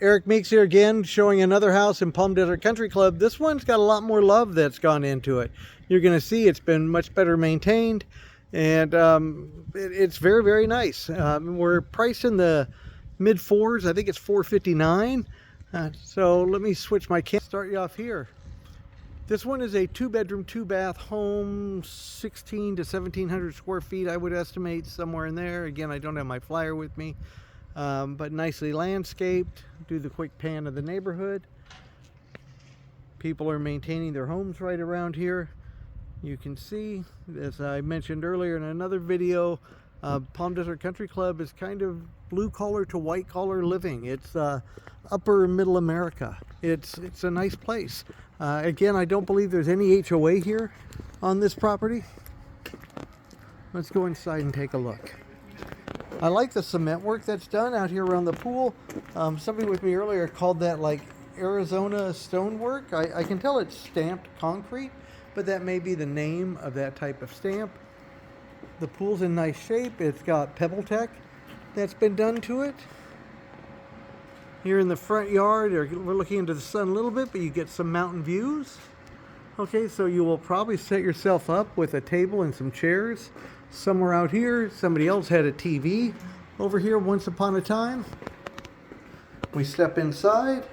Eric Meeks here again, showing another house in Palm Desert Country Club. This one's got a lot more love that's gone into it. You're going to see it's been much better maintained, and it's very, very nice. We're priced in the mid fours. I think it's $459. So let me switch my camera. Start you off here. This one is a 2-bedroom, 2-bath home, 16 to 1700 square feet. I would estimate somewhere in there. Again, I don't have my flyer with me. But nicely landscaped. Do the quick pan of the neighborhood. People are maintaining their homes right around here. You can see, as I mentioned earlier in another video, Palm Desert Country Club is kind of blue collar to white collar living. It's upper middle America. It's a nice place. Again, I don't believe there's any HOA here on this property. Let's go inside and take a look. I like the cement work that's done out here around the pool. Somebody with me earlier called that like Arizona stonework. I can tell it's stamped concrete, but that may be the name of that type of stamp. The pool's in nice shape. It's got pebble tech that's been done to it. Here in the front yard, we're looking into the sun a little bit, but you get some mountain views. Okay, so you will probably set yourself up with a table and some chairs somewhere out here. Somebody else had a TV over here once upon a time. We step inside,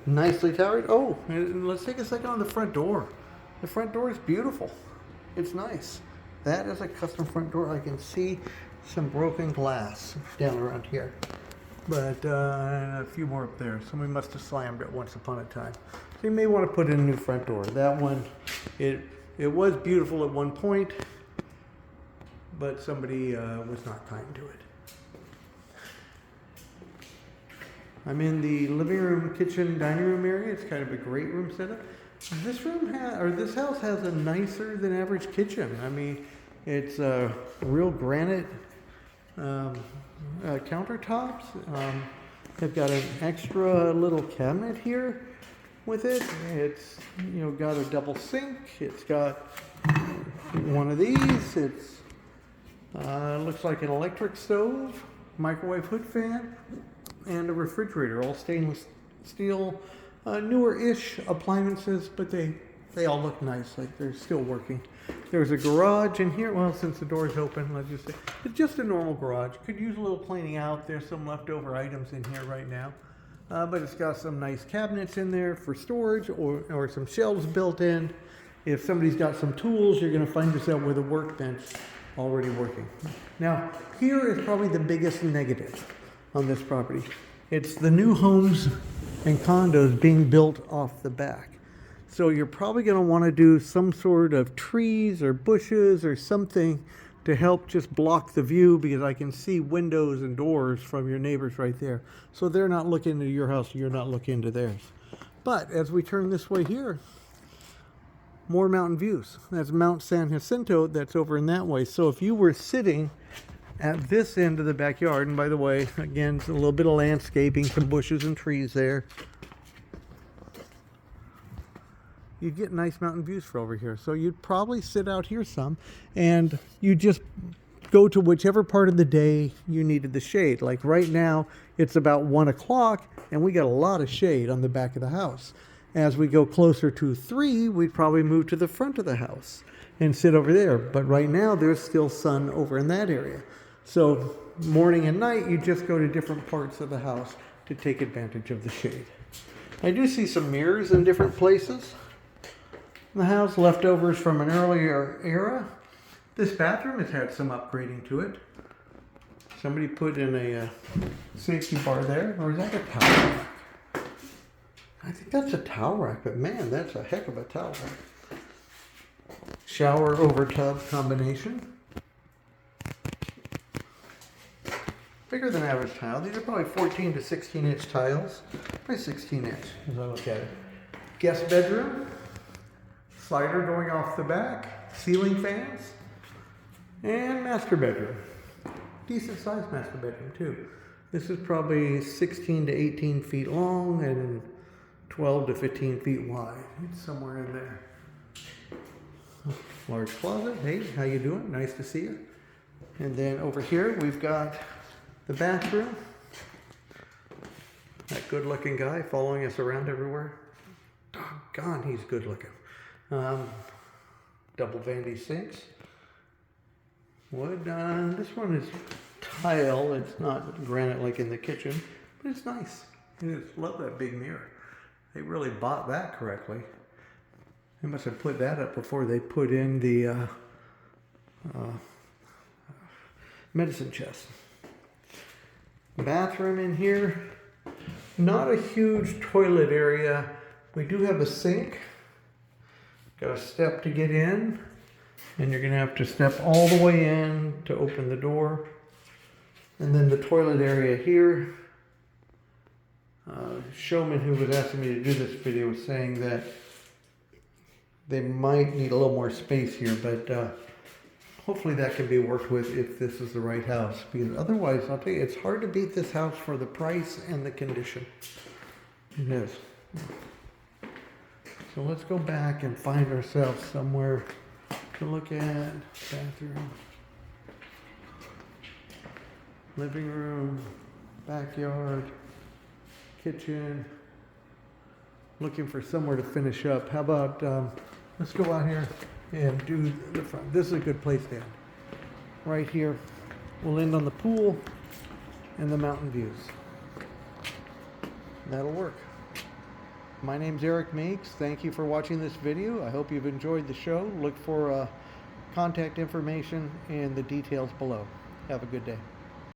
nicely towered. Oh, and let's take a second on the front door. The front door is beautiful. It's nice. That is a custom front door. I can see some broken glass down around here, but a few more up there. Somebody must have slammed it once upon a time. So you may want to put in a new front door. That one, it was beautiful at one point, but somebody was not kind to it. I'm in the living room, kitchen, dining room area. It's kind of a great room setup. This house has a nicer than average kitchen. I mean, it's real granite countertops. They've got an extra little cabinet here with it. It's got a double sink. It's got one of these. It's looks like an electric stove, microwave hood fan, and a refrigerator, all stainless steel, newer-ish appliances, but they all look nice, like they're still working. There's a garage in here. Well, since the door is open, let's just say it's just a normal garage. Could use a little cleaning out. There's some leftover items in here right now, but it's got some nice cabinets in there for storage, or some shelves built in. If somebody's got some tools, you're going to find yourself with a workbench already working. Now, here is probably the biggest negative on this property. It's the new homes and condos being built off the back. So you're probably going to want to do some sort of trees or bushes or something to help just block the view, because I can see windows and doors from your neighbors right there. So they're not looking into your house, you're not looking into theirs. But as we turn this way here, more mountain views. That's Mount San Jacinto that's over in that way. So if you were sitting at this end of the backyard, and by the way, again, it's a little bit of landscaping, some bushes and trees there, you'd get nice mountain views for over here. So you'd probably sit out here some, and you just go to whichever part of the day you needed the shade. Like right now, it's about 1 o'clock, and we got a lot of shade on the back of the house. As we go closer to 3, we'd probably move to the front of the house and sit over there. But right now, there's still sun over in that area. So morning and night, you just go to different parts of the house to take advantage of the shade. I do see some mirrors in different places. The house, leftovers from an earlier era. This bathroom has had some upgrading to it. Somebody put in a safety bar there, or is that a towel rack? I think that's a towel rack, but man, that's a heck of a towel rack. Shower over tub combination. Bigger than average tile. These are probably 14 to 16 inch tiles. Probably 16 inch as I look at it. Guest bedroom. Slider going off the back, ceiling fans, and master bedroom. Decent sized master bedroom too. This is probably 16 to 18 feet long and 12 to 15 feet wide. It's somewhere in there. Large closet. Hey, how you doing? Nice to see you. And then over here we've got the bathroom. That good-looking guy following us around everywhere. Doggone, he's good-looking. Double vandy sinks. Wood. This one is tile. It's not granite like in the kitchen, but it's nice. I just love that big mirror. They really bought that correctly. They must have put that up before they put in the medicine chest. Bathroom in here. Not a huge toilet area. We do have a sink. Got a step to get in. And you're going to have to step all the way in to open the door. And then the toilet area here. Showman who was asking me to do this video was saying that they might need a little more space here, but hopefully that can be worked with if this is the right house. Because otherwise, I'll tell you, it's hard to beat this house for the price and the condition. It is. So let's go back and find ourselves somewhere to look at. Bathroom, living room, backyard, kitchen. Looking for somewhere to finish up. How about let's go out here and do the front. This is a good place to end. Right here. We'll end on the pool and the mountain views. That'll work. My name's Eric Meeks. Thank you for watching this video. I hope you've enjoyed the show. Look for contact information and the details below. Have a good day.